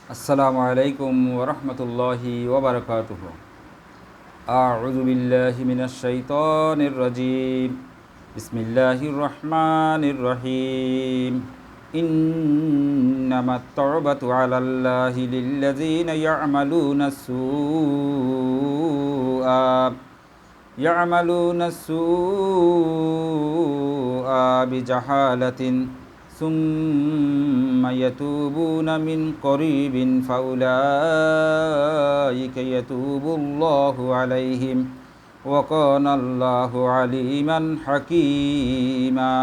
আসসালামু আলাইকুম ওয়া রাহমাতুল্লাহি ওয়া বারাকাতুহু। আউযু বিল্লাহি মিনাশ শাইতানির রাজীম। বিসমিল্লাহির রহমানির রহিম। ইন্নামাত তাওবাতু আলাল্লাহি লিল্লাযীনা ইয়া'মালুনা বিজাহালাতিন ثم يتوبون من قريب فأولئك يتوب الله عليهم وكان الله عليما حكيما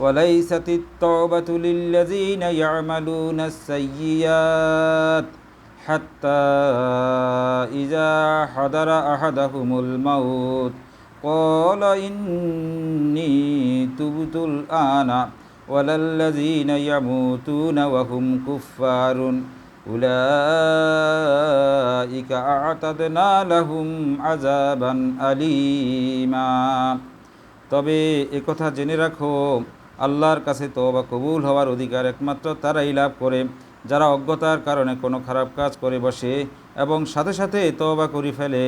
وليست التوبة للذين يعملون السيئات حتى إذا حضر أحدهم الموت قال إني تبت الآن ولا الذين يموتون وهم كفار أولئك أعتدنا لهم عذابا أليما। তবে একথা জেনে রাখো, আল্লাহর কাছে তওবা কবুল হওয়ার অধিকার একমাত্র তারাই লাভ করে যারা অজ্ঞতার কারণে কোনো খারাপ কাজ করে বসে এবং সাথে সাথে তওবা করে ফেলে।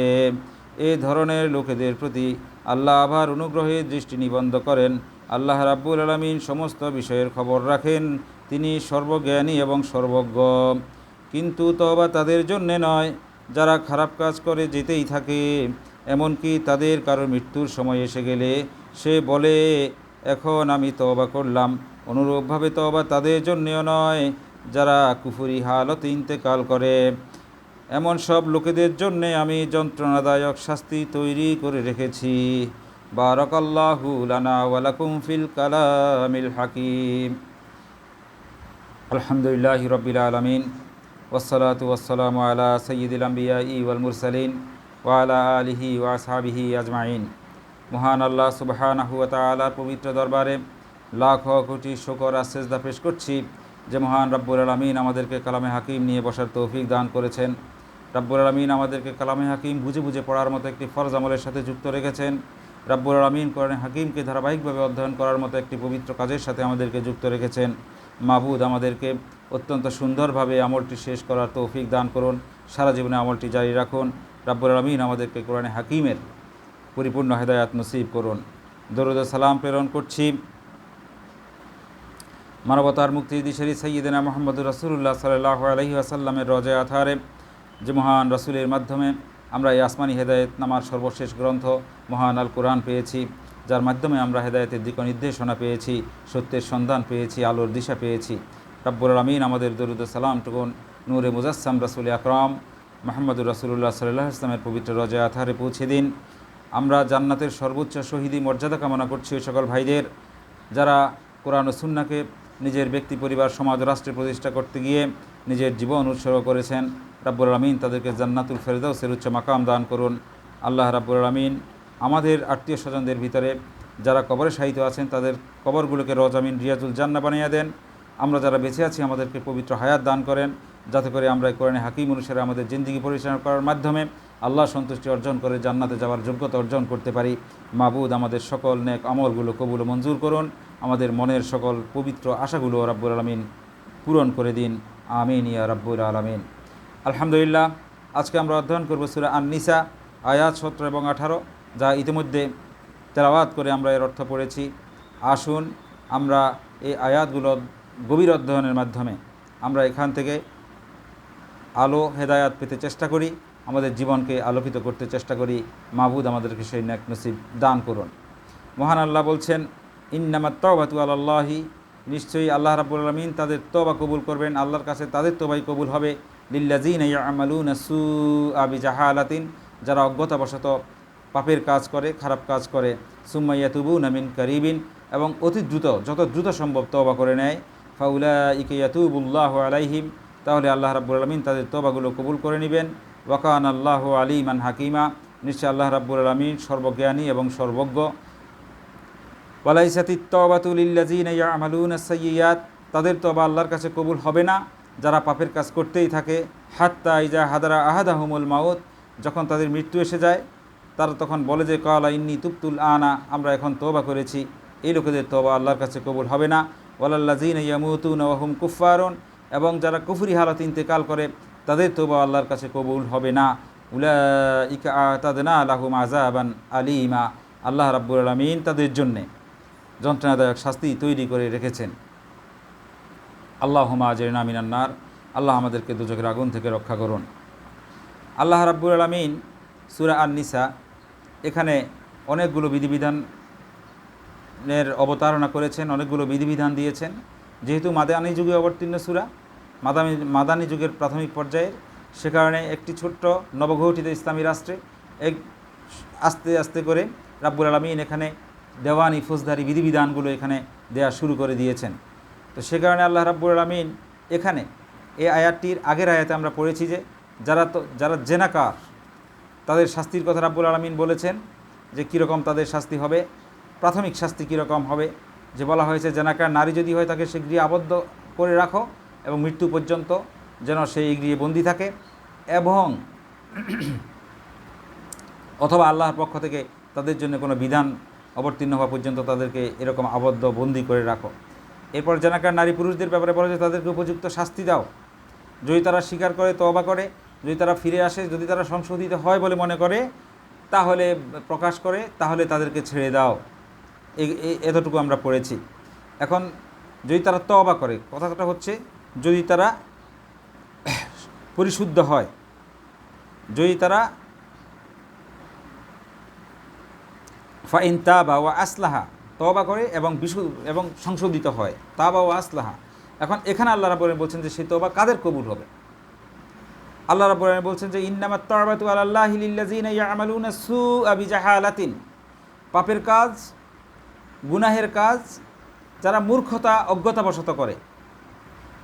এই ধরনের লোকেদের প্রতি আল্লাহ আবার অনুগ্রহের দৃষ্টি নিবদ্ধ করেন। আল্লাহ রাব্বুল আলামিন সমস্ত বিষয়ের খবর রাখেন, তিনি সর্বজ্ঞানী এবং সর্বজ্ঞ। কিন্তু তওবা তাদের জন্যে নয় যারা খারাপ কাজ করে যেতেই থাকে, এমনকি তাদের কারো মৃত্যুর সময় এসে গেলে সে বলে এখন আমি তওবা করলাম। অনুরূপভাবে তওবা তাদের জন্যেও নয় যারা কুফরি হালতে ইন্তেকাল করে। এমন সব লোকেদের জন্যে আমি যন্ত্রণাদায়ক শাস্তি তৈরি করে রেখেছি। বারাকাল্লাহু লানা ওয়া লাকুম ফিল কালামিল হাকিম। আলহামদুলিল্লাহি রাব্বিল আলামিন ওয়াসসালাতু ওয়াসসালামু আলা সাইয়্যিদিল আমবিয়াই ওয়াল মুরসালিন ওয়া আলা আলিহি ওয়া আসহাবিহি আজমাইন। মহান আল্লাহ সুবহানাহু ওয়া তাআলার পবিত্র দরবারে লাখ কোটি শুকর আর সেজদা পেশ করছি যে মহান রব্বুল আলামিন আমাদেরকে কালামে হাকিম নিয়ে বসার তৌফিক দান করেছেন। রব্বুল আলামিন আমাদেরকে কালামে হাকিম বুঝে বুঝে পড়ার মতো একটি ফরজ আমলের সাথে যুক্ত রেখেছেন। রব্বুল আলামিন কোরআনে হাকিমকে ধারাবাহিকভাবে অধ্যয়ন করার মতো একটি পবিত্র কাজের সাথে আমাদেরকে যুক্ত রেখেছেন। মাবুদ আমাদেরকে অত্যন্ত সুন্দরভাবে আমলটি শেষ করার তৌফিক দান করুন, সারা জীবনে আমলটি জারি রাখুন। রব্বুল আলামিন আমাদেরকে কোরআনে হাকিমের পরিপূর্ণ হেদায়াত নসিব করুন। দরুদ ও সালাম প্রেরণ করছি মানবতার মুক্তিদিশারী সাইয়্যিদিনা মুহাম্মদুর রাসূলুল্লাহ সাল্লাল্লাহু আলাইহি ওয়াসাল্লামের রওজায়ে আতহারে যে মহান রাসূলের মাধ্যমে আমরা এই আসমানি হেদায়েত নামার সর্বশেষ গ্রন্থ মহান আল কোরআন পেয়েছি, যার মাধ্যমে আমরা হেদায়েতের দিক নির্দেশনা পেয়েছি, সত্যের সন্ধান পেয়েছি, আলোর দিশা পেয়েছি। রব্বুল আলামিন আমাদের দরুদ ও সালামটুকুন নূরে মুজাসসাম রাসূল আকরাম মুহাম্মদুর রাসূলুল্লাহ সাল্লাল্লাহু আলাইহি ওয়াসাল্লামের পবিত্র রওজায়ে আতহারে পৌঁছে দিন। আমরা জান্নাতের সর্বোচ্চ শহীদি মর্যাদা কামনা করছি ওই সকল ভাইদের যারা কোরআন ও সুন্নাহকে নিজের ব্যক্তি, পরিবার, সমাজ, রাষ্ট্রে প্রতিষ্ঠা করতে গিয়ে নিজের জীবন উৎসর্গ করেছেন। রব্বুল আলামিন তাদেরকে জান্নাতুল ফেরদাউসের উচ্চ মাকাম দান করুন। আল্লাহ রব্বুল আলামিন আমাদের আত্মীয় স্বজনদের ভিতরে যারা কবরে শায়িত আছেন তাদের কবরগুলোকে রওজামিন রিয়াজুল জান্নাহ বানিয়ে দেন। আমরা যারা বেঁচে আছি আমাদেরকে পবিত্র হায়াত দান করেন, যাতে করে আমরা কোরআনে হাকিম অনুসারে আমাদের জিন্দেগি পরিচালনা করার মাধ্যমে আল্লাহ সন্তুষ্টি অর্জন করে জান্নাতে যাওয়ার যোগ্যতা অর্জন করতে পারি। মাবুদ আমাদের সকল নেক আমলগুলো কবুল ও মঞ্জুর করুন, আমাদের মনের সকল পবিত্র আশাগুলো রব্বুল আলামিন পূরণ করে দিন। আমিন ইয়া রাব্বুল আলামিন। আলহামদুলিল্লাহ, আজকে আমরা অধ্যয়ন করব সূরা আন-নিসা আয়াত 17 এবং 18, যা ইতিমধ্যে তেলাওয়াত করে আমরা এর অর্থ পড়েছি। আসুন আমরা এই আয়াতগুলো গভীর অধ্যয়নের মাধ্যমে আমরা এখান থেকে আলো হেদায়াত পেতে চেষ্টা করি, আমাদের জীবনকে আলোকিত করতে চেষ্টা করি। মাবুদ আমাদেরকে সেই নেক নসিব দান করুন। মহান আল্লাহ বলছেন, ইন্নামাত তাওবাতু আলাল্লাহি, নিশ্চয়ই আল্লাহ রাব্বুল আলামিন তাদের তওবা কবুল করবেন, আল্লাহর কাছে তাদের তওবাই কবুল হবে। লিল্লাযীনা ইয়া'মালুনা সুআ বিজাহালাতিন, যারা অজ্ঞতাবশত পাপের কাজ করে, খারাপ কাজ করে। সুম্মা ইয়াতুবুনা মিন কারিবিন, এবং অতি দ্রুত, যত দ্রুত সম্ভব তওবা করে নেয়। ফাউলাইকা ইয়াতুবুল্লাহু আলাইহিম, তাহলে আল্লাহ রাব্বুল আলামিন তাদের তওবাগুলো কবুল করে নেবেন। ওয়া কানা আল্লাহু আলিমান হাকিমা, নিশ্চয় আল্লাহ রাব্বুল আলামিন সর্বজ্ঞানী এবং সর্বজ্ঞ। ওয়ালাইসাতিত তাওবাতু লিল্লাযীনা ইয়া'মালুনাস সাইয়্যাত, তাদের তওবা আল্লাহর কাছে কবুল হবে না যারা পাপের কাজ করতেই থাকে। হাত্তা ইজা হাদারা আহাদাহুমুল মাউত, যখন তাদের মৃত্যু এসে যায় তারা তখন বলে যে কালা ইন্নী তুবতুল আনা, আমরা এখন তওবা করেছি। এই লোকেদের তওবা আল্লাহর কাছে কবুল হবে না। ওয়ালাল্লাযীনা ইয়ামুতুনা ওয়া হুম কুফফারুন, এবং যারা কুফরি হালত ইন্তেকাল করে তাদের তওবা আল্লাহর কাছে কবুল হবে না। উলাইকা আ'তাদনা লাহুম আযাবান আলীমা, আল্লাহ রাব্বুল আলামিন তাদের জন্যে যন্ত্রণাদায়ক শাস্তি তৈরি করে রেখেছেন। আল্লাহুম্মা আজিরনা মিনান নার, আল্লাহ আমাদেরকে দুজকের আগুন থেকে রক্ষা করুন। আল্লাহ রাব্বুল আলামিন সূরা আন-নিসা এখানে অনেকগুলো বিধিবিধানের অবতারণা করেছেন, অনেকগুলো বিধিবিধান দিয়েছেন। যেহেতু মাদানী যুগে অবতীর্ণ সূরা, মাদানী যুগের প্রাথমিক পর্যায়ের, সে কারণে একটি ছোট্ট নবগঠিত ইসলামী রাষ্ট্রে আস্তে আস্তে করে রাব্বুল আলামিন এখানে দেওয়ানি ফৌজদারি বিধিবিধানগুলো এখানে দেয়া শুরু করে দিয়েছেন। তো সে কারণে আল্লাহ রাব্বুল আলামিন এখানে এই আয়াতটির আগের আয়াতে আমরা পড়েছি যে যারা জেনাকার তাদের শাস্তির কথা রাব্বুল আলামিন বলেছেন যে কীরকম তাদের শাস্তি হবে, প্রাথমিক শাস্তি কীরকম হবে। যে বলা হয়েছে জেনাকার নারী যদি হয় তাকে সে গৃহে আবদ্ধ করে রাখো এবং মৃত্যু পর্যন্ত যেন সেই গৃহে বন্দী থাকে, এবং অথবা আল্লাহর পক্ষ থেকে তাদের জন্য কোনো বিধান অবতীর্ণ হওয়া পর্যন্ত তাদেরকে এরকম আবদ্ধ বন্দী করে রাখো। এরপর জেনাকার নারী পুরুষদের ব্যাপারে বলা যে তাদেরকে উপযুক্ত শাস্তি দাও। যদি তারা স্বীকার করে, তওবা করে, যদি তারা ফিরে আসে, যদি তারা সংশোধিত হয় বলে মনে করে, তাহলে প্রকাশ করে, তাহলে তাদেরকে ছেড়ে দাও। এতটুকু আমরা পড়েছি। এখন যদি তারা তওবা করে, কথাটা হচ্ছে যদি তারা পরিশুদ্ধ হয়, যদি তারা ফাইন তাবা ওয়া আসলাহা, তওবা করে এবং সংশোধিত হয়, তাবা ওয়া আসলাহা। এখন এখানে আল্লাহ রাব্বুল আলামিন বলছেন যে সেই তওবা কাদের কবুল হবে। আল্লাহ রাব্বুল আলামিন বলছেন যে ইন্নামাত তাওবাতু আলাল্লাহি লিল্লাযিনা ইয়ামালুনা সুআ বিজাহালাতিন, পাপের কাজ, গুনাহের কাজ যারা মূর্খতা অজ্ঞতাবশত করে,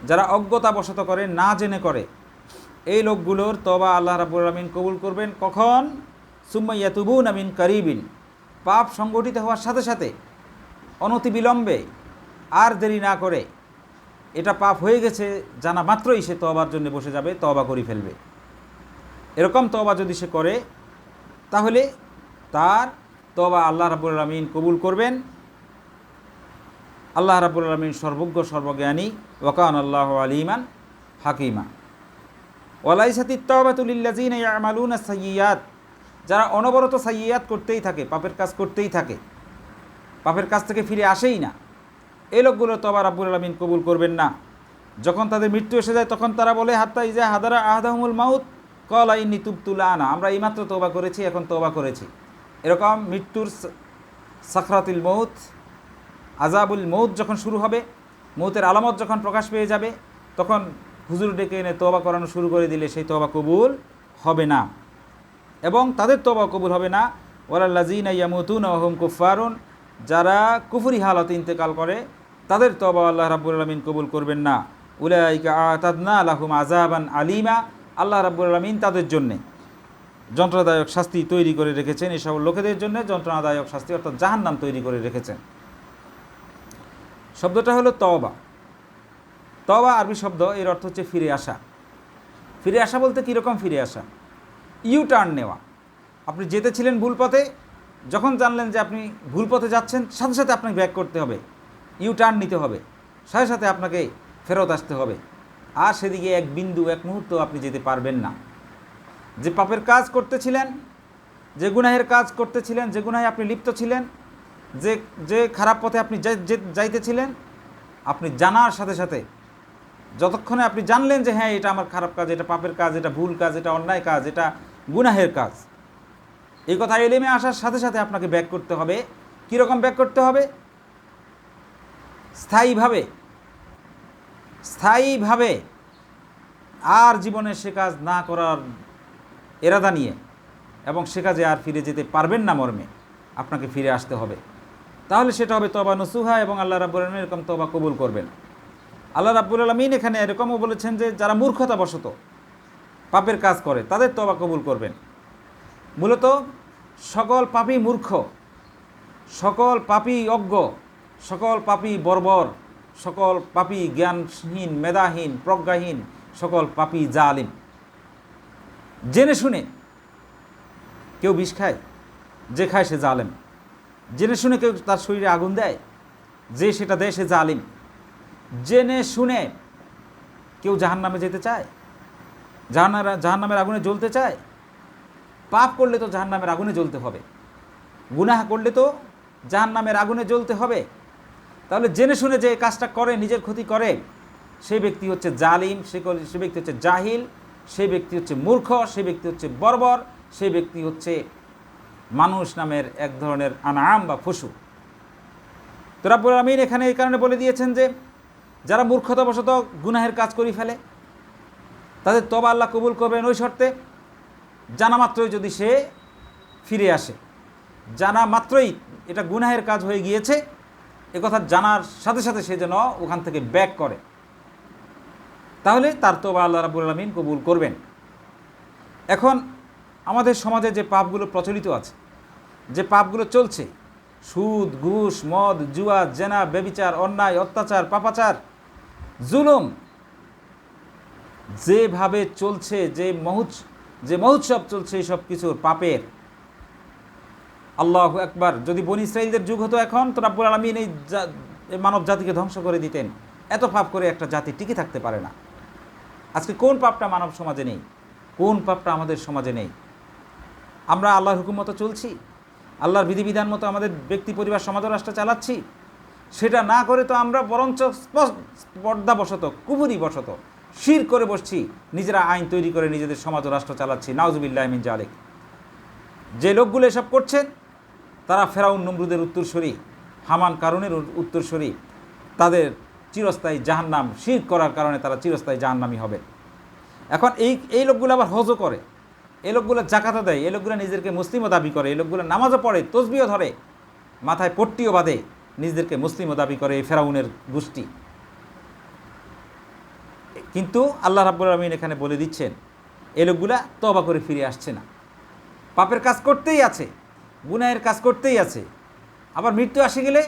যারা অজ্ঞতাবশত করে, না জেনে করে, এই লোকগুলোর তওবা আল্লাহ রাব্বুল আলামিন কবুল করবেন কখন? সুম্মা ইয়াতুবুনা মিন কারিবিন, পাপ সংগঠিত হওয়ার সাথে সাথে, অনতিবিলম্বে, আর দেরি না করে। এটা পাপ হয়ে গেছে জানা মাত্রই সে তওবার জন্য বসে যাবে, তওবা করে ফেলবে। এরকম তওবা যদি সে করে তাহলে তার তওবা আল্লাহ রাব্বুল আলামিন কবুল করবেন। আল্লাহ রাব্বুল আলামিন সর্বজ্ঞ সর্বজ্ঞানী, ওয়া কানা আল্লাহু আলিমান হাকিমা। ওয়ালাইসাতিত তাওবাতু লিল্লাযিনা ইয়ামালুনা সাইয়্যাত, যারা অনবরত সাইয়্যাত করতেই থাকে, পাপের কাজ করতেই থাকে, পাপের কাজ থেকে ফিরে আসেই না, এই লোকগুলো তওবা রাব্বুল আলামিন কবুল করবেন না। যখন তাদের মৃত্যু এসে যায় তখন তারা বলে হাত্তা ইজা হাদারা আহাদাহুমুল মাউত ক্বালা ইন্নী তুবতু আনা, আমরা এইমাত্র তওবা করেছি, এখন তওবা করেছি। এরকম মৃত্যুর সাকরাতুল মউত, আযাবুল মউত যখন শুরু হবে, মউতের আলামত যখন প্রকাশ পেয়ে যাবে, তখন হুজুর ডেকে এনে তওবা করানো শুরু করে দিলে সেই তওবা কবুল হবে না। এবং তাদের তওবা কবুল হবে না ওয়ালাল্লাযিনা ইয়ামুতুনা ওয়া হুম কুফফারুন, যারা কুফরি হালতে ইন্তেকাল করে তাদের তওবা আল্লাহ রাব্বুল আলামিন কবুল করবেন না। উলাইকা আ'তাদনা লাহুম আযাবান আলীমা, আল্লাহ রাব্বুল আলামিন তাদের জন্যে যন্ত্রণাদায়ক শাস্তি তৈরি করে রেখেছেন। এসব লোকেদের জন্য যন্ত্রণাদায়ক শাস্তি অর্থাৎ জাহান্নাম তৈরি করে রেখেছেন। শব্দটা হলো তওবা। তওবা আরবি শব্দ, এর অর্থ হচ্ছে ফিরে আসা। ফিরে আসা বলতে কীরকম ফিরে আসা? ইউ টার্ন নেওয়া। আপনি যেতেছিলেন ভুল পথে, যখন জানলেন যে আপনি ভুল পথে যাচ্ছেন, সাথে সাথে আপনাকে ব্যাক করতে হবে, ইউ টার্ন নিতে হবে, সাথে সাথে আপনাকে ফেরত আসতে হবে। আর সেদিকে এক বিন্দু, এক মুহূর্ত আপনি যেতে পারবেন না। যে পাপের কাজ করতেছিলেন, যে গুনাহের কাজ করতেছিলেন, যে গুনাহে আপনি লিপ্ত ছিলেন, যে খারাপ পথে আপনি যাইতেছিলেন, আপনি জানার সাথে সাথে, যতক্ষণে আপনি জানলেন যে হ্যাঁ এটা আমার খারাপ কাজ, এটা পাপের কাজ, এটা ভুল কাজ, এটা অন্যায় কাজ, এটা গুনাহের কাজ, এই কথা এলেমে আসার সাথে সাথে আপনাকে ব্যাক করতে হবে। কীরকম ব্যাক করতে হবে? স্থায়ীভাবে আর জীবনে সে কাজ না করার এরাদা নিয়ে, এবং সে কাজে আর ফিরে যেতে পারবেন না মর্মে আপনাকে ফিরে আসতে হবে। তাহলে সেটা হবে তওবা নসুহা, এবং আল্লাহ রাব্বুল আলামিন এরকম তওবা কবুল করবেন। আল্লাহ রাব্বুল আলামিন এখানে এরকমও বলেছেন যে যারা মূর্খতাবশত পাপের কাজ করে তাদের তওবা কবুল করবেন। মূলত সকল পাপী মূর্খ, সকল পাপী অজ্ঞ, সকল পাপী বর্বর, সকল পাপী জ্ঞানহীন, মেধাহীন, প্রজ্ঞাহীন, সকল পাপী জালিম। জেনে শুনে কেউ বিষ খায়, যে খায় সে জালেম। জেনে শুনে কেউ তার শরীরে আগুন দেয়, যে সেটা দেয় সে জালিম। জেনে শুনে কেউ জাহান্নামে যেতে চায়? জাহান্নামের আগুনে জ্বলতে চায়? পাপ করলে তো জাহান্নামের আগুনে জ্বলতে হবে, গুনাহ করলে তো জাহান্নামের আগুনে জ্বলতে হবে। তাহলে জেনে শুনে যে কাজটা করে, নিজের ক্ষতি করে, সেই ব্যক্তি হচ্ছে জালিম, সে ব্যক্তি হচ্ছে জাহিল, সেই ব্যক্তি হচ্ছে মূর্খ, সেই ব্যক্তি হচ্ছে বর্বর, সেই ব্যক্তি হচ্ছে মানুষ নামের এক ধরনের আনাম বা পশু। তো রব্বুল আমিন এখানে এই কারণে বলে দিয়েছেন যে যারা মূর্খতাবশত গুনাহের কাজ করে ফেলে তাদের তওবা আল্লাহ কবুল করবেন ওই শর্তে, জানা মাত্রই যদি সে ফিরে আসে, জানা মাত্রই এটা গুনাহের কাজ হয়ে গিয়েছে এ কথা জানার সাথে সাথে সে যেন ওখান থেকে ব্যাক করে, তাহলে তার তওবা আল্লাহ রাব্বুল আমিন কবুল করবেন। এখন আমাদের সমাজে যে পাপগুলো প্রচলিত আছে, যে পাপগুলো চলছে, সুদ, ঘুষ, মদ, জুয়া, জেনা, ব্যভিচার, অন্যায়, অত্যাচার, পাপাচার, জুলুম যেভাবে চলছে, যে মহোৎসব চলছে এই সব কিছুর পাপের, আল্লাহু আকবার, যদি বনী ইসরাঈলদের যুগ হতো এখন তো রব্বুল আলামিন এই মানব জাতিকে ধ্বংস করে দিতেন। এত পাপ করে একটা জাতি টিকে থাকতে পারে না। আজকে কোন পাপটা মানব সমাজে নেই? কোন পাপটা আমাদের সমাজে নেই? আমরা আল্লাহর হুকুম মতো চলছি, আল্লাহর বিধিবিধান মতো আমাদের ব্যক্তি, পরিবার, সমাজ, রাষ্ট্র চালাচ্ছি। সেটা না করে তো আমরা বরঞ্চ স্পর্ধাবশত, কুফুরিবশত শিরক করে বসছি, নিজেরা আইন তৈরি করে নিজেদের সমাজ ও রাষ্ট্র চালাচ্ছি। নাউজুবিল্লাহি মিন যালিক। যে লোকগুলো এসব করছেন তারা ফেরাউন নমরুদের উত্তরসূরি, হামান কারুনের উত্তরসূরি। তাদের চিরস্থায়ী জাহান্নাম, শিরক করার কারণে তারা চিরস্থায়ী জাহান্নামী হবে। এখন এই লোকগুলো আবার হজও করে, এই লোকগুলো জাকাতও দেয়, এই লোকগুলো নিজেদেরকে মুসলিমও দাবি করে, এই লোকগুলো নামাজও পড়ে, তসবিহও ধরে, মাথায় পট্টিও বাঁধে, নিজেদেরকে মুসলিমও দাবি করে এই ফেরাউনের গোষ্ঠী। কিন্তু আল্লাহ রাব্বুল আমিন এখানে বলে দিচ্ছেন এই লোকগুলা তওবা করে ফিরে আসছে না, পাপের কাজ করতেই আছে, গুনাহের কাজ করতেই আছে। আবার মৃত্যু আসে গেলে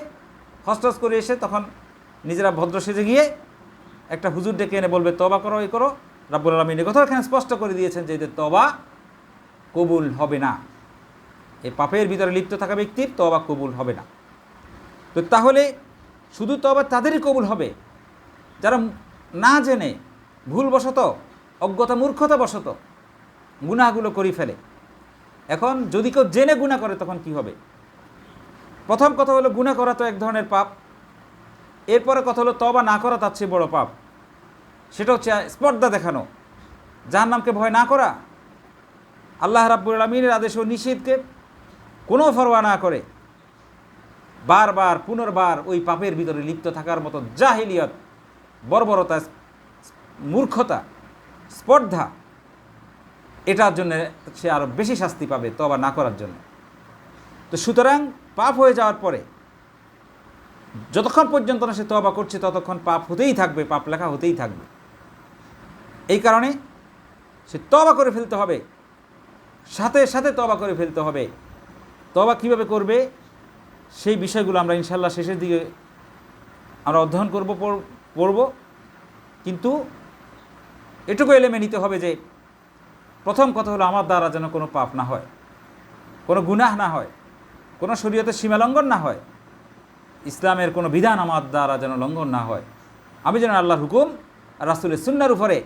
হস্টস করে এসে তখন নিজেরা ভদ্র সেজে গিয়ে একটা হুজুর ডেকে এনে বলবে তওবা করো, এই করো। রাব্বুল আলামিন এই কথা এখানে স্পষ্ট করে দিয়েছেন যে এদের তওবা কবুল হবে না, এই পাপের ভিতরে লিপ্ত থাকা ব্যক্তির তওবা কবুল হবে না। তো তাহলে শুধু তওবা তাদেরই কবুল হবে যারা না জেনে, ভুলবশত, অজ্ঞতা, মূর্খতাবশত গুনাহগুলো করে ফেলে। এখন যদি কেউ জেনে গুনাহ করে তখন কি হবে? প্রথম কথা হলো গুনাহ করা তো এক ধরনের পাপ, এরপরে কথা হলো তওবা না করা তার চেয়ে বড় পাপ। সেটা হচ্ছে স্পর্ধা দেখানো, জাহান্নামকে ভয় না করা, আল্লাহ রাব্বুল আমিনের আদেশ ও নিষেধকে কোনো পরোয়া না করে বারবার পুনর্বার ওই পাপের ভিতরে লিপ্ত থাকার মতো জাহিলিয়ত, বর্বরতা, মূর্খতা, স্পর্ধা, এটার জন্য সে আরও বেশি শাস্তি পাবে তওবা না করার জন্য। তো সুতরাং পাপ হয়ে যাওয়ার পরে যতক্ষণ পর্যন্ত না সে তওবা করছে ততক্ষণ পাপ হতেই থাকবে, পাপ লেখা হতেই থাকবে। এই কারণে সে তওবা করে ফেলতে হবে, সাথে সাথে তওবা করে ফেলতে হবে। তওবা কীভাবে করবে সেই বিষয়গুলো আমরা ইনশাআল্লাহ শেষের দিকে আমরা অধ্যয়ন পড়ব। কিন্তু এটুকু এলেমে নিতে হবে যে প্রথম কথা হলো আমার দ্বারা যেন কোনো পাপ না হয়, কোনো গুনাহ না হয়, কোনো শরীয়তের সীমালঙ্ঘন না হয়, ইসলামের কোনো বিধান আমার দ্বারা যেন লঙ্ঘন না হয়। আমি যেন আল্লাহর হুকুম আর রাসূলের সুন্নাহর উপরে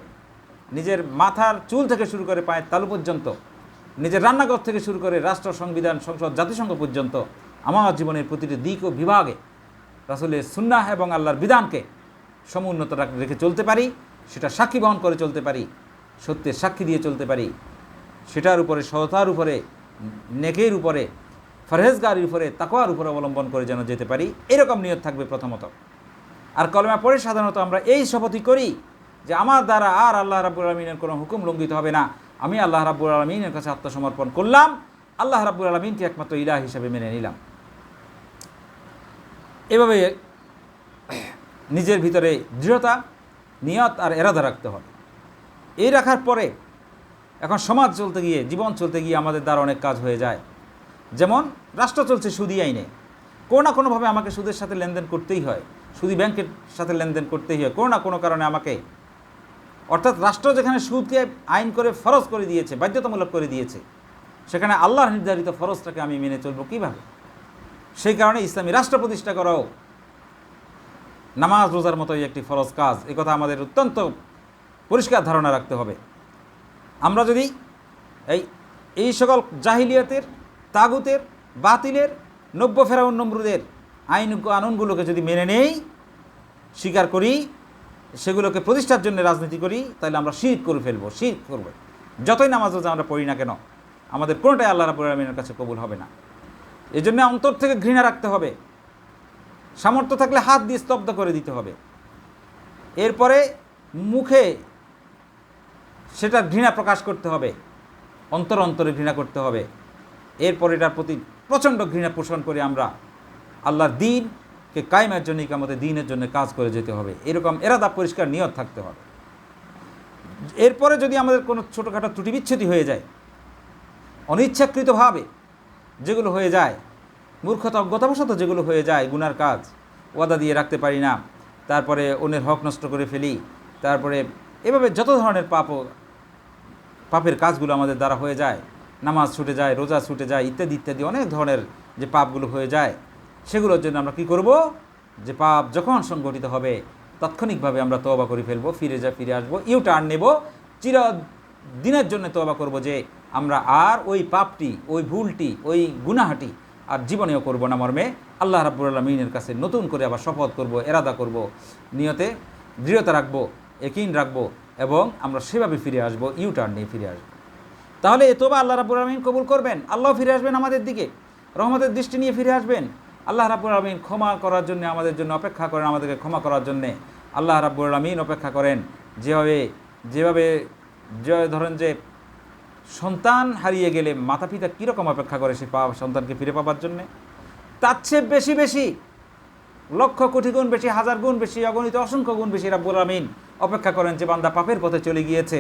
নিজের মাথার চুল থেকে শুরু করে পায়ের তালু পর্যন্ত, নিজের রান্নাঘর থেকে শুরু করে রাষ্ট্র, সংবিধান, সংসদ, জাতিসংঘ পর্যন্ত আমার জীবনের প্রতিটি দিক ও বিভাগে রাসূলের সুন্নাহ এবং আল্লাহর বিধানকে সমুন্নত রেখে চলতে পারি, সেটা সাক্ষী বহন করে চলতে পারি, সত্যের সাক্ষী দিয়ে চলতে পারি, সেটার উপরে, সততার উপরে, নেকের উপরে, ফরহেজগারির উপরে, তাকওয়ার উপরে অবলম্বন করে যেন যেতে পারি, এরকম নিয়ত থাকবে প্রথমত। আর কলেমা পড়ে সাধারণত আমরা এই শপথই করি যে আমার দ্বারা আর আল্লাহ রাব্বুল আলামিনের কোনো হুকুম লঙ্ঘিত হবে না, আমি আল্লাহ রাব্বুল আলামিনের কাছে আত্মসমর্পণ করলাম, আল্লাহ রাব্বুল আলামিনকে একমাত্র ইলাহ হিসেবে মেনে নিলাম। এভাবে নিজের ভিতরে দৃঢ়তা, নিয়ত আর এরাদা রাখতে হবে। এই রাখার পরে এখন সমাজ চলতে গিয়ে, জীবন চলতে গিয়ে আমাদের দ্বারা অনেক কাজ হয়ে যায়। যেমন রাষ্ট্র চলছে সুদি আইনে, কোনো না কোনোভাবে আমাকে সুদের সাথে লেনদেন করতেই হয়, সুদি ব্যাংকের সাথে লেনদেন করতেই হয় কোনো না কোনো কারণে আমাকে। অর্থাৎ রাষ্ট্র যেখানে সুদকে আইন করে ফরজ করে দিয়েছে, বাধ্যতামূলক করে দিয়েছে, সেখানে আল্লাহর নির্ধারিত ফরজটাকে আমি মেনে চলবো কীভাবে? সেই কারণে ইসলামী রাষ্ট্র প্রতিষ্ঠা করাও নামাজ রোজার মতোই একটি ফরজ কাজ। একথা আমাদের অত্যন্ত পরিষ্কার ধারণা রাখতে হবে। আমরা যদি এই সকল জাহিলিয়াতের, তাগুতের, বাতিলের, নব্য ফেরাউন নমরুদের আইন কানুনগুলোকে যদি মেনে নেই, স্বীকার করি, সেগুলোকে প্রতিষ্ঠার জন্য রাজনীতি করি, তাহলে আমরা শিরক করে ফেলবো। শিরক করবো। যতই নামাজ রোজা আমরা পড়ি না কেন, আমাদের কোনোটাই আল্লাহ রাব্বুল আলামিনের কাছে কবুল হবে না। এই জন্য অন্তর থেকে ঘৃণা রাখতে হবে। সামর্থ্য থাকলে হাত দিয়ে স্তব্ধ করে দিতে হবে। এরপরে মুখে সেটা ঘৃণা প্রকাশ করতে হবে, অন্তরে ঘৃণা করতে হবে। এরপর এটার প্রতি প্রচণ্ড ঘৃণা পোষণ করে আমরা আল্লাহর দ্বীনকে কায়েমের জন্য, ইকামতে দ্বীনের জন্য কাজ করে যেতে হবে। এরকম এরাদা, পরিষ্কার নিয়ত থাকতে হবে। এরপরে যদি আমাদের কোনো ছোটোখাটো ত্রুটি বিচ্ছুতি হয়ে যায়, অনিচ্ছাকৃতভাবে যেগুলো হয়ে যায়, মূর্খতা অজ্ঞতাবশত যেগুলো হয়ে যায়, গুনার কাজ, ওয়াদা দিয়ে রাখতে পারি না, তারপরে অন্যের হক নষ্ট করে ফেলি, তারপরে এভাবে যত ধরনের পাপের কাজগুলো আমাদের দ্বারা হয়ে যায়, নামাজ ছুটে যায়, রোজা ছুটে যায়, ইত্যাদি ইত্যাদি অনেক ধরনের যে পাপগুলো হয়ে যায়, সেগুলোর জন্য আমরা কি করব? যে পাপ যখন সংগঠিত হবে তাৎক্ষণিকভাবে আমরা তওবা করে ফেলবো, ফিরে আসবো, ইউটার্ন নেব, চিরদিনের জন্য তওবা করব যে আমরা আর ওই পাপটি, ওই ভুলটি, ওই গুনাহাটি আর জীবনেও করব না মর্মে আল্লাহ রাব্বুল আলামিনের কাছে নতুন করে আবার শপথ করব, এরাদা করব, নিয়তে দৃঢ়তা রাখবো, ইয়াকিন রাখবো, এবং আমরা সেভাবে ফিরে আসবো, ইউটার্ন নিয়ে ফিরে আসবো। তাহলে এ তওবা আল্লাহ রাব্বুল আলামিন কবুল করবেন, আল্লাহ ফিরে আসবেন আমাদের দিকে, রহমতের দৃষ্টি নিয়ে ফিরে আসবেন। আল্লাহ রাব্বুল আলামিন ক্ষমা করার জন্য আমাদের জন্য অপেক্ষা করেন, আমাদেরকে ক্ষমা করার জন্যে আল্লাহ রাব্বুল আলামিন অপেক্ষা করেন। যেভাবে ধরেন যে সন্তান হারিয়ে গেলে মাতা পিতা কীরকম অপেক্ষা করে সে সন্তানকে ফিরে পাবার জন্যে, তার চেয়ে বেশি বেশি, লক্ষ কোটি গুণ বেশি, হাজার গুণ বেশি, অগণিত অসংখ্য গুণ বেশি রাব্বুল আলামিন অপেক্ষা করেন যে বান্দা পাপের পথে চলে গিয়েছে,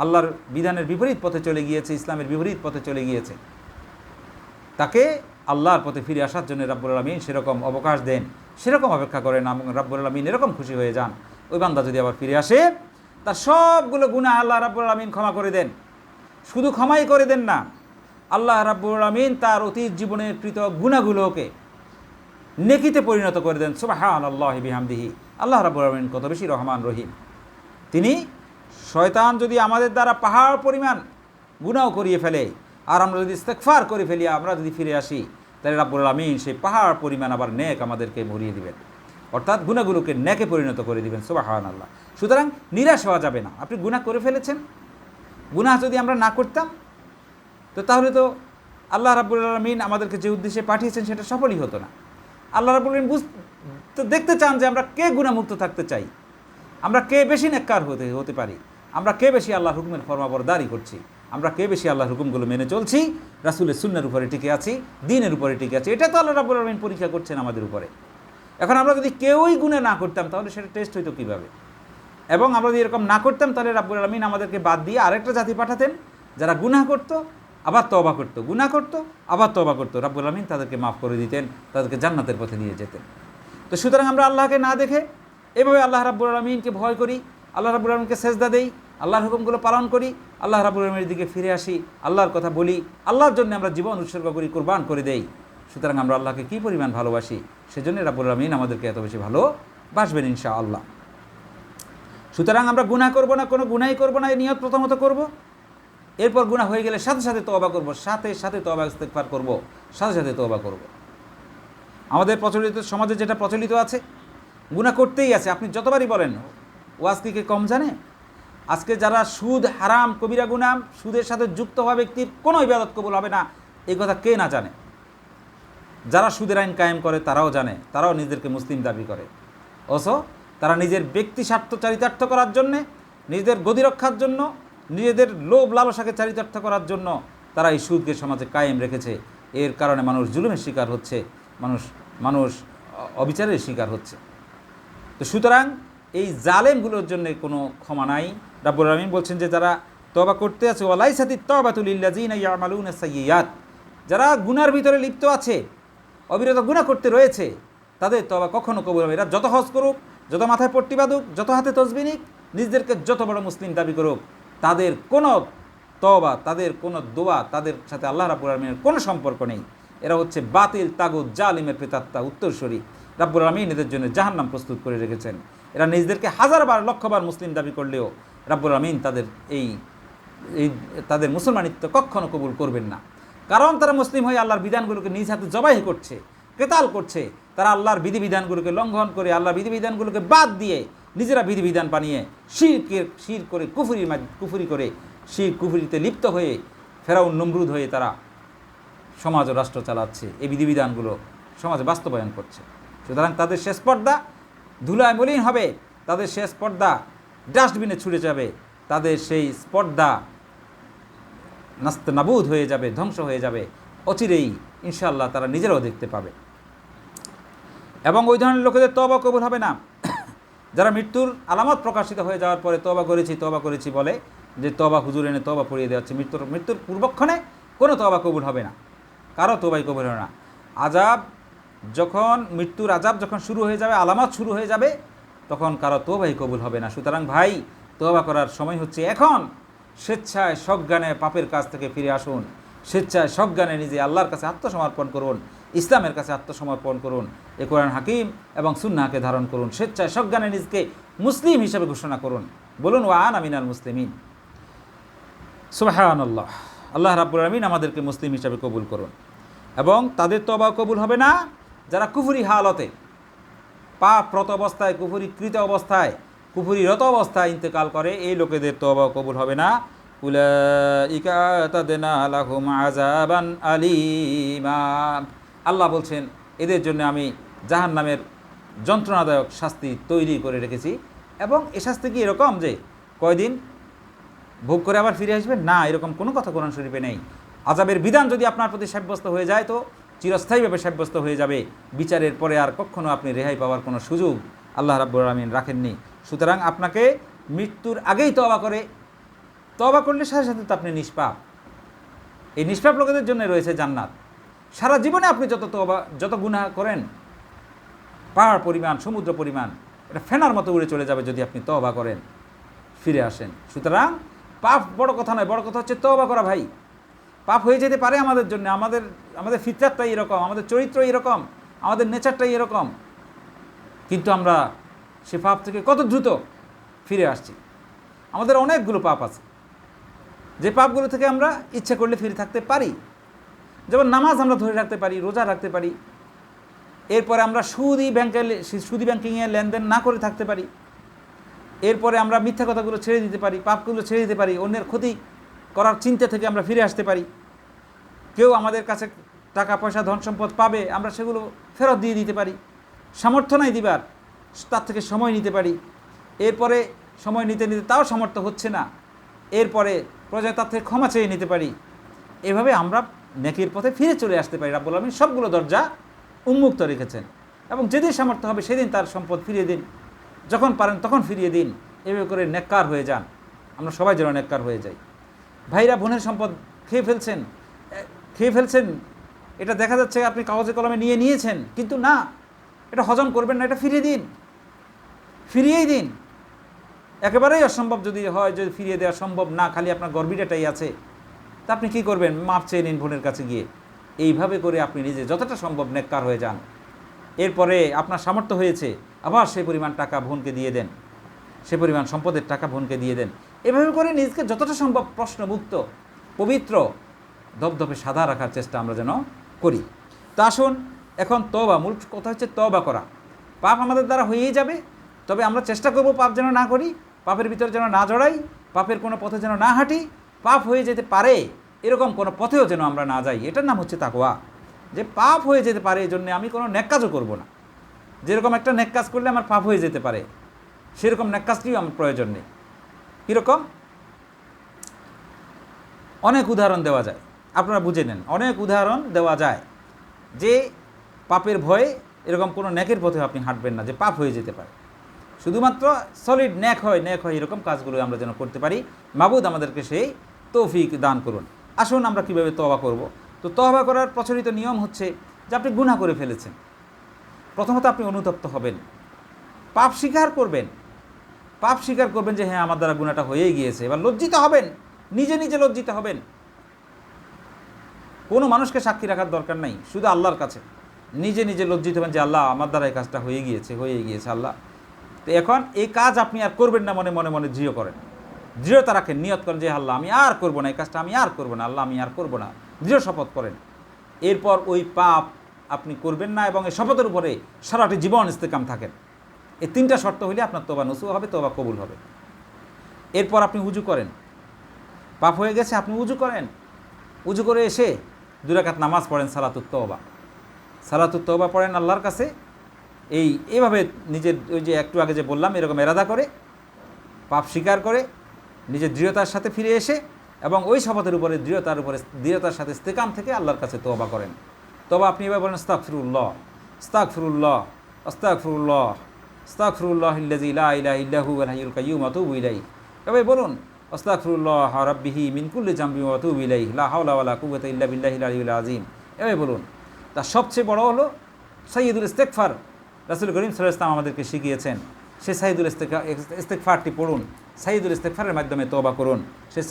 আল্লাহর বিধানের বিপরীত পথে চলে গিয়েছে, ইসলামের বিপরীত পথে চলে গিয়েছে, তাকে আল্লাহর পথে ফিরে আসার জন্য রাব্বুল আলামিন সেরকম অবকাশ দেন, সেরকম অপেক্ষা করেন। রাব্বুল আলামিন এরকম খুশি হয়ে যান, ওই বান্দা যদি আবার ফিরে আসে, তার সবগুলো গুনাহ আল্লাহ রাব্বুল আলামিন ক্ষমা করে দেন। শুধু ক্ষমাই করে দেন না, আল্লাহ রাব্বুল আলামিন তার অতীত জীবনের কৃত গুনাহগুলোকে নেকিতে পরিণত করে দেন। সুবহানাল্লাহি বিহামদিহি। আল্লাহ রাব্বুল আলামিন কত বেশি রহমান রহিম। তিনি, শয়তান যদি আমাদের দ্বারা পাহাড় পরিমাণ গুনাহ করিয়ে ফেলে আর আমরা যদি ইস্তেগফার করে ফেলি, আমরা যদি ফিরে আসি, তাহলে রাব্বুল আলামিন সেই পাহাড় পরিমাণ আবার নেক আমাদেরকে ভরিয়ে দিবেন, অর্থাৎ গুনাহগুলোকে নেকে পরিণত করে দিবেন। সুবহানাল্লাহ। সুতরাং নিরাশ হওয়া যাবে না। আপনি গুনাহ করে ফেলেছেন, গুনাহ যদি আমরা না করতাম তো তাহলে তো আল্লাহ রাব্বুল আলামিন আমাদেরকে যে উদ্দেশ্যে পাঠিয়েছেন সেটা সফলই হতো না। আল্লাহ রাব্বুল আলামিন তো দেখতে চান যে আমরা কে গুনাহমুক্ত থাকতে চাই, আমরা কে বেশি নেককার হতে পারি, আমরা কে বেশি আল্লাহর হুকুমের ফরমাবরদারি করছি, আমরা কে বেশি আল্লাহর হুকুমগুলো মেনে চলছি, রাসূলের সুন্নাহর উপরে টিকে আছি, দ্বীনের উপরে টিকে আছি। এটা তো আল্লাহ রাব্বুল আলামিন পরীক্ষা করছেন আমাদের উপরে। এখন আমরা যদি কেউই গুনাহ না করতাম তাহলে সেটা টেস্ট হইতো কীভাবে? এবং আমরা যদি এরকম না করতাম তাহলে রাব্বুল আলামিন আমাদেরকে বাদ দিয়ে আরেকটা জাতি পাঠাতেন, যারা গুনাহ করতো আবার তওবা করতো, গুনাহ করতো আবার তওবা করতো। রাব্বুল আলামিন তাদেরকে মাফ করে দিতেন, তাদেরকে জান্নাতের পথে নিয়ে যেতেন। তো সুতরাং আমরা আল্লাহকে না দেখে এভাবে আল্লাহ রাব্বুল আলামিনকে ভয় করি, আল্লাহ রাব্বুল আলামিনকে সেজদা দেই, আল্লাহর হুকুমগুলো পালন করি, আল্লাহ রাব্বুল আলামিনের দিকে ফিরে আসি, আল্লাহর কথা বলি, আল্লাহর জন্য আমরা জীবন উৎসর্গ করি, কুরবান করে দেই। সুতরাং আমরা আল্লাহকে কী পরিমাণ ভালোবাসি, সেজন্য রাব্বুল আলামিন আমাদেরকে এত বেশি ভালোবাসবেন ইনশাআল্লাহ। সুতরাং আমরা গুনাহ করব না, কোনো গুনাহই করব না, এই নিয়ত প্রথমত করব। এরপর গুনাহ হয়ে গেলে সাথে সাথে তওবা করব, সাথে সাথে তওবা ইস্তেগফার করব, সাথে সাথে তওবা করব। আমাদের প্রচলিত সমাজে যেটা প্রচলিত আছে, গুনাহ করতেই আছে। আপনি যতবারই বলেন ওয়াজ কি কম জানে? আজকে যারা সুদ, হারাম, কবিরা গুনাহ, সুদের সাথে যুক্ত হওয়া ব্যক্তির কোনো ইবাদত কবুল হবে না, এই কথা কে না জানে? যারা সুদের আইন কায়েম করে তারাও জানে, তারাও নিজেদেরকে মুসলিম দাবি করে, অথচ তারা নিজের ব্যক্তি স্বার্থ চারিতার্থ করার জন্যে, নিজেদের গদি রক্ষার জন্য, নিজেদের লোভ লালসাকে চারিতার্থ করার জন্য তারা এই সুদকে সমাজে কায়েম রেখেছে। এর কারণে মানুষ জুলুমের শিকার হচ্ছে, মানুষ অবিচারের শিকার হচ্ছে। তো সুতরাং এই জালেমগুলোর জন্য কোনো ক্ষমা নাই। রাব্বুল আলামিন বলছেন যে যারা তওবা করতে আছে, ওয়ালাইসাতিত তাওবাতু লিল্লাযিনা ইয়ামালুনা সাইয়্যাত, যারা গুনার ভিতরে লিপ্ত আছে, অবিরত গুনাহ করতে রয়েছে, তাদের তওবা কখনো কবুল হবে। এরা যত হজ করুক, যত মাথায় পট্টি বাঁধুক, যত হাতে তসবিহ নিক, নিজেদেরকে যত বড় মুসলিম দাবি করুক, তাদের কোনো তওবা, তাদের কোনো দোয়া, তাদের সাথে আল্লাহ রাব্বুল আলামিনের কোনো সম্পর্ক নেই। এরা হচ্ছে বাতিল, তাগুত, জালিমের প্রেতাত্মা, উত্তরসূরি। রাব্বুল আলামিন এদের জন্য জাহান্নাম প্রস্তুত করে রেখেছেন। এরা নিজেদেরকে হাজারবার, লক্ষবার মুসলিম দাবি করলেও রাব্বুল আমিন তাদের এই তাদের মুসলমানিত্ব কখনো কবুল করবেন না। কারণ তারা মুসলিম হয়ে আল্লাহর বিধানগুলোকে নিজ হাতে জবাই করছে, কেতাল করছে। তারা আল্লাহর বিধিবিধানগুলোকে লঙ্ঘন করে, আল্লাহর বিধিবিধানগুলোকে বাদ দিয়ে নিজেরা বিধিবিধান বানিয়ে শির করে কুফুরি করে কুফুরিতে লিপ্ত হয়ে ফেরাউন নমরুদ হয়ে তারা সমাজ ও রাষ্ট্র চালাচ্ছে, এই বিধিবিধানগুলো সমাজে বাস্তবায়ন করছে। সুতরাং তাদের শেষ পর্দা ধুলায় মলিন হবে, তাদের শেষ পর্দা ডাস্টবিনে ছুটে যাবে, তাদের সেই স্পর্ধা নাস্তানাবুদ হয়ে যাবে, ধ্বংস হয়ে যাবে অচিরেই ইনশাআল্লাহ তারা নিজেরাও দেখতে পাবে। এবং ওই ধরনের লোকেদের তওবা কবুল হবে না যারা মৃত্যুর আলামত প্রকাশিত হয়ে যাওয়ার পরে তওবা করেছি বলে যে তওবা হুজুর এনে তওবা পড়িয়ে দেওয়া হচ্ছে। মৃত্যুর পূর্বক্ষণে কোনো তওবা কবুল হবে না, কারো তওবাই কবুল হবে না। মৃত্যুর আযাব যখন শুরু হয়ে যাবে, আলামত শুরু হয়ে যাবে, তখন কারো তওবাই কবুল হবে না। সুতরাং ভাই, তওবা করার সময় হচ্ছে এখন। স্বেচ্ছায় সজ্ঞানে পাপের কাছ থেকে ফিরে আসুন, স্বেচ্ছায় সজ্ঞানে নিজে আল্লাহর কাছে আত্মসমর্পণ করুন, ইসলামের কাছে আত্মসমর্পণ করুন, এ কোরআন হাকিম এবং সুন্নাহকে ধারণ করুন, স্বেচ্ছায় সজ্ঞানে নিজকে মুসলিম হিসেবে ঘোষণা করুন। বলুন ওয়া আনা মিনাল মুসলিমিন। সুবহানাল্লাহ। আল্লাহ রাব্বুল আলামিন আমাদেরকে মুসলিম হিসেবে কবুল করুন। এবং তাদের তওবা কবুল হবে না যারা কুফরি হালতে, পাপরত অবস্থায়, কুফরিকৃত অবস্থায়, কুফরিরত অবস্থায় ইন্তেকাল করে, এই লোকেদের তওবা কবুল হবে না। উলাইকা আতাদনা লাহুম আযাবান আলীমা। আল্লাহ বলছেন এদের জন্য আমি জাহান্নামের যন্ত্রণাদায়ক শাস্তি তৈরি করে রেখেছি। এবং এ শাস্তি কি এরকম যে কয়দিন ভোগ করে আবার ফিরে আসবেন? না, এরকম কোনো কথা কোরআন শরীফে নেই। আযাবের বিধান যদি আপনার প্রতি সাব্যস্ত হয়ে যায় তো চিরস্থায়ীভাবে সাব্যস্ত হয়ে যাবে। বিচারের পরে আর কখনো আপনি রেহাই পাওয়ার কোনো সুযোগ আল্লাহ রাব্বুল আলামিন রাখেননি। সুতরাং আপনাকে মৃত্যুর আগেই তওবা করলে সাথে সাথে তো আপনি নিষ্পাপ। এই নিষ্পাপ লোকেদের জন্য রয়েছে জান্নাত। সারা জীবনে আপনি যত গুনাহ করেন, পাহাড় পরিমাণ, সমুদ্র পরিমাণ, এটা ফেনার মতো উড়ে চলে যাবে যদি আপনি তওবা করেন, ফিরে আসেন। সুতরাং পাপ বড় কথা নয়, বড় কথা হচ্ছে তওবা করা। ভাই, পাপ হয়ে যেতে পারে আমাদের জন্য, আমাদের ফিতরাতটাই এরকম, আমাদের চরিত্র এরকম, আমাদের নেচারটাই এরকম, কিন্তু আমরা সে পাপ থেকে কত দ্রুত ফিরে আসছি। আমাদের অনেকগুলো পাপ আছে যে পাপগুলো থেকে আমরা ইচ্ছে করলে ফিরে থাকতে পারি। যেমন নামাজ আমরা ধরে রাখতে পারি, রোজা রাখতে পারি, এরপরে আমরা সুদি ব্যাংকিংয়ে লেনদেন না করে থাকতে পারি, এরপরে আমরা মিথ্যা কথাগুলো ছেড়ে দিতে পারি, পাপগুলো ছেড়ে দিতে পারি, অন্যের ক্ষতি করার চিন্তা থেকে আমরা ফিরে আসতে পারি। কেউ আমাদের কাছে টাকা পয়সা ধন সম্পদ পাবে, আমরা সেগুলো ফেরত দিয়ে দিতে পারি। সামর্থ্য নাই দিবার, তার থেকে সময় নিতে পারি। এরপরে সময় নিতে তাও সামর্থ্য হচ্ছে না, এরপরে প্রয়োজনে তার থেকে ক্ষমা চেয়ে নিতে পারি। এভাবে আমরা নেকির পথে ফিরে চলে আসতে পারি। রাব্বুল আলামিন সবগুলো দরজা উন্মুক্ত রেখেছেন এবং যেদিন সামর্থ্য হবে সেদিন তার সম্পদ ফিরিয়ে দিন, যখন পারেন তখন ফিরিয়ে দিন। এভাবে করে নেককার হয়ে যান। আমরা সবাই যেন নেককার হয়ে যাই। ভাইরা বোনের সম্পদ খেয়ে ফেলছেন, এটা দেখা যাচ্ছে আপনি কাগজে কলমে নিয়েছেন, কিন্তু না, এটা হজম করবেন না, এটা ফিরিয়েই দিন। একেবারেই অসম্ভব যদি হয়, যদি ফিরিয়ে দেওয়া সম্ভব না, খালি আপনার গর্বিটাই আছে, তা আপনি কী করবেন? মাপ চেয়ে নিন বোনের কাছে গিয়ে। এইভাবে করে আপনি নিজে যতটা সম্ভব নেককার হয়ে যান। এরপরে আপনার সামর্থ্য হয়েছে, আবার সেই পরিমাণ টাকা বোনকে দিয়ে দেন, সে পরিমাণ সম্পদের টাকা বোনকে দিয়ে দেন। এভাবে করে নিজকে যতটা সম্ভব প্রশ্নমুক্ত, পবিত্র, ধপধপে সাদা রাখার চেষ্টা আমরা যেন করি। তা আসুন এখন তওবা, মূল কথা হচ্ছে তওবা করা। পাপ আমাদের দ্বারা হয়েই যাবে, তবে আমরা চেষ্টা করব পাপ যেন না করি, পাপের ভিতরে যেন না জড়াই, পাপের কোনো পথে যেন না হাঁটি, পাপ হয়ে যেতে পারে এরকম কোনো পথেও যেন আমরা না যাই। এটার নাম হচ্ছে তাকওয়া। যে পাপ হয়ে যেতে পারে এই জন্যে আমি কোনো নেক কাজও করবো না। যেরকম একটা নেক কাজ করলে আমার পাপ হয়ে যেতে পারে, সেরকম নেক কাজটিও আমার প্রয়োজন নেই। কীরকম? অনেক উদাহরণ দেওয়া যায়, আপনারা বুঝে নেন। অনেক উদাহরণ দেওয়া যায় যে পাপের ভয়ে এরকম কোনো নেকের পথে আপনি হাঁটবেন না, যে পাপ হয়ে যেতে পারে। শুধুমাত্র সলিড নেক হয় এরকম কাজগুলো আমরা যেন করতে পারি। মাবুদ আমাদেরকে সেই তৌফিক দান করুন। আসুন আমরা কীভাবে তওবা করব। তো তওবা করার প্রচলিত নিয়ম হচ্ছে যে আপনি গুনাহ করে ফেলেছেন, প্রথমত আপনি অনুতপ্ত হবেন, পাপ স্বীকার করবেন যে হ্যাঁ আমার দ্বারা গুনাহটা হয়েই গিয়েছে। এবার লজ্জিত হবেন, নিজে লজ্জিত হবেন। কোনো মানুষকে সাক্ষী রাখার দরকার নাই, শুধু আল্লাহর কাছে নিজে লজ্জিত হবেন যে আল্লাহ আমার দ্বারা এই কাজটা হয়ে গিয়েছে আল্লাহ। তো এখন এই কাজ আপনি আর করবেন না, মনে দৃঢ় করেন। দৃঢ়তা রাখেন, নিয়ত করেন যে আল্লাহ আমি আর করবো না, এই কাজটা আমি আর করবো না, আল্লাহ আমি আর করবো না, দৃঢ় শপথ করেন। এরপর ওই পাপ আপনি করবেন না এবং এই শপথের উপরে সারাটি জীবন ইস্তেকাম থাকেন। এই তিনটা শর্ত হইলে আপনার তওবা নসুহ হবে, তওবা কবুল হবে। এরপর আপনি উজু করেন, পাপ হয়ে গেছে আপনি উজু করেন, উজু করে এসে 2 রাকাত নামাজ পড়েন, সালাতুত তওবা। সালাতুত তওবা পড়েন আল্লাহর কাছে এইভাবে নিজের ওই যে একটু আগে যে বললাম এরকম এরাদা করে, পাপ স্বীকার করে, নিজের দৃঢ়তার সাথে ফিরে এসে এবং ওই শপথের উপরে দৃঢ়তার সাথে ইস্তেকাম থেকে আল্লাহর কাছে তওবা করেন। তবে আপনি এবার বলেন আস্তাগফিরুল্লাহ, আস্তাগফিরুল্লাহ, আস্তাগফিরুল্লাহ, আস্তাগফিরুল্লাহিল্লাযী লা ইলাহা ইল্লা হুয়াল হাইয়ুল কাইয়্যুম ওয়া আতুবু ইলাইহি। এভাবে বলুন আস্তাগফিরুল্লাহ রাব্বিহি মিন কুল্লি যামবিন ওয়া আতুবু ইলাইহি লা হাওলা ওয়া লা কুওয়াতা ইল্লা বিল্লাহিল আলিয়্যিল আযীম। এভাবে বলুন। তার সবচেয়ে বড় হলো সাইয়্যিদুল ইস্তেগফার। রাসূল করিম সাল্লাল্লাহু আলাইহি ওয়াসাল্লাম আমাদেরকে শিখিয়েছেন, সেই সাইয়্যিদুল ইস্তেগফারটি পড়ুন, সাইয়্যিদুল ইস্তেগফারের মাধ্যমে তওবা করুন। সেই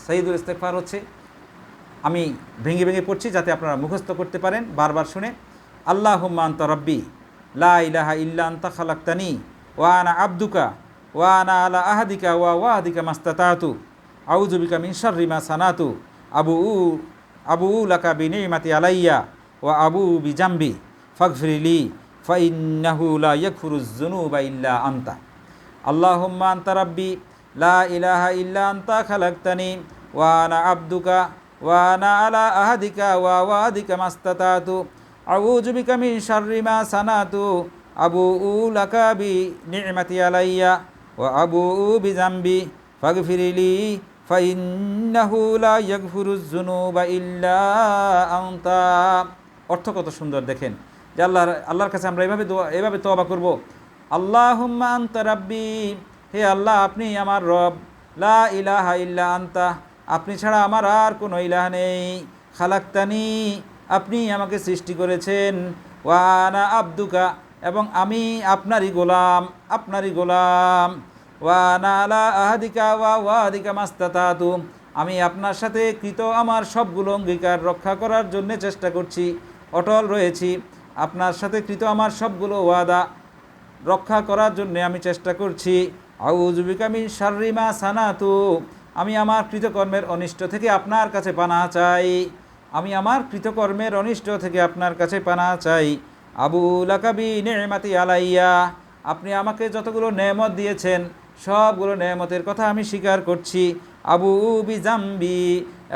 সাইয়্যিদুল ইস্তেগফার হচ্ছে, আমি ভেঙে ভেঙে পড়ছি যাতে আপনারা মুখস্থ করতে পারেন বারবার শুনে। আল্লাহুম্মা আনতা রাব্বি লা ইলাহা ইল্লা আনতা খালাকতানি ওয়া আনা আবদুকা ওয়া আনা আলা আহাদিকা ওয়া ওয়াদিকা মাস্তাতাতু আউযু বিকা মিন শাররি মা সানাতু আবু লাকা বিনিমাতি আলাইয়া ওয়া আবু বিজামবি ফাগফিরলি ফাইন্নাহু লা ইয়াগফিরুয যুনুবা ইল্লা আনতা। আল্লাহুম্মা আনতা রাব্বি লা ইলাহা ইল্লা আনতা খালাকতানি ওয়া আনা আবদুকা ওয়া আনা আলা আহাদিকা ওয়া ওয়াদিকা মাস্তাতাতু আউযু বিকা মিন শাররি মা সানাতু আবুউ লাকা বিনিমাতি আলাইয়া ওয়া আবুউ বিজামবি ফাগফিরলি ফাইন্নাহু লা ইয়াগফিরুয যুনুবা ইল্লা আনতা। অর্থ কত সুন্দর দেখেন যে আল্লাহর কাছে আমরা এভাবে তওবা করব। আল্লাহুম্মা আনতা রাব্বি, হে আল্লাহ আপনি আমার রব, লা ইলাহা ইল্লা আনতা, আপনি ছাড়া আমার আর কোনো ইলাহ নেই, খালাকতানি, আপনি আমাকে সৃষ্টি করেছেন, ওয়া আনা আবদুকা, এবং আমি আপনারই গোলাম, ওয়া আনা আলা আহাদিকা ওয়া ওয়াদিকা মাস্তাতাতু, আমি আপনার সাথে কৃত আমার সবগুলো অঙ্গীকার রক্ষা করার জন্য চেষ্টা করছি, অটল রয়েছি, আপনার সাথে কৃত আমার সবগুলো ওয়াদা রক্ষা করার জন্য আমি চেষ্টা করছি। আউযু বিকা মিন শাররি মা সানাতু, আমি আমার কৃতকর্মের অনিষ্ট থেকে আপনার কাছে পানাহ চাই, আমি আমার কৃতকর্মের অনিষ্ট থেকে আপনার কাছে পানাহ চাই। আবু লাকা বিনিমাতি আলাইয়া, আপনি আমাকে যতগুলো নেয়ামত দিয়েছেন সবগুলো নেয়ামতের কথা আমি স্বীকার করছি। আবু বিজামবি,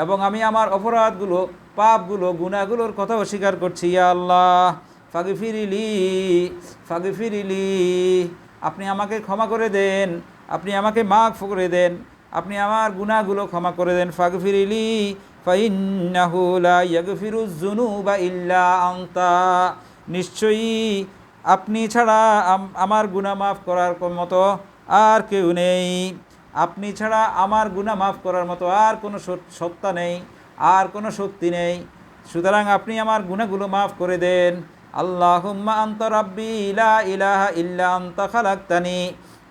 এবং আমি আমার অপরাধগুলো, পাপগুলো, গুনাহগুলোর কথাও স্বীকার করছি। ইয়া আল্লাহ ফাগফিরিলি, আপনি আমাকে ক্ষমা করে দেন, আপনি আমাকে মাফ করে দেন, আপনি আমার গুনাহগুলো ক্ষমা করে দেন। ফাগফিরিলি ফাইন্নাহু লা ইয়াগফিরুয যুনুবা ইল্লা আনতা, নিশ্চয়ই আপনি ছাড়া আমার গুনাহ মাফ করার মতো আর কেউ নেই, আপনি ছাড়া আমার গুনাহ মাফ করার মতো আর কোনো সত্তা নেই, আর কোনো শক্তি নেই, সুতরাং আপনি আমার গুনাহগুলো মাফ করে দেন। আল্লাহুম্মা আনতা রাব্বি লা ইলাহা ইল্লা আনতা খালাকতানি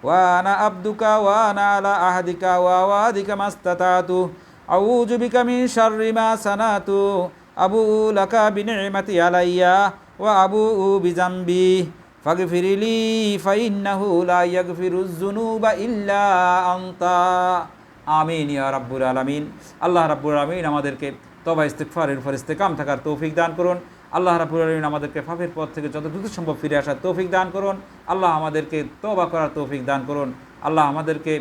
ওয়া আনা আবদুকা ওয়া আনা আলা আহাদিকা ওয়া ওয়াদিকা মাস্তাতাতু আউযু বিকা মিন শাররি মা সানাতু আবুউ লাকা বিনিমাতি আলাইয়া ওয়া আবুউ বিজামবি ফাগফিরলি ফাইন্নাহু লা ইয়াগফিরুয যুনুবা ইল্লা আনতা। আমিন ইয়া রাব্বুল আলামিন। আল্লাহ রাব্বুল আলামিন আমাদেরকে তওবা ইস্তিগফারের উপর ইস্তেকাম থাকার তৌফিক দান করুন। আল্লাহ রাব্বুল আলামিন আমাদেরকে পাপের পথ থেকে যত দ্রুত সম্ভব ফিরে আসার তৌফিক দান করুন। আল্লাহ আমাদেরকে তওবা করার তৌফিক দান করুন। আল্লাহ আমাদেরকে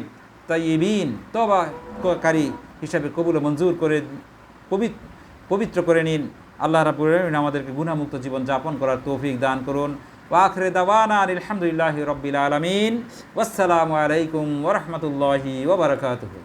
তাইয়িবিন তওবাকারী হিসাবে কবুল ও মঞ্জুর করে পবিত্র করে নিন। আল্লাহ রাব্বুল আলামিন আমাদেরকে গুনাহমুক্ত জীবন যাপন করার তৌফিক দান করুন। ওয়া আখিরু দাওয়ানা আলহামদুলিল্লাহি রাব্বিল আলামিন। ওয়াসসালামু আলাইকুম ওয়া রাহমাতুল্লাহি ওয়া বারাকাতুহু।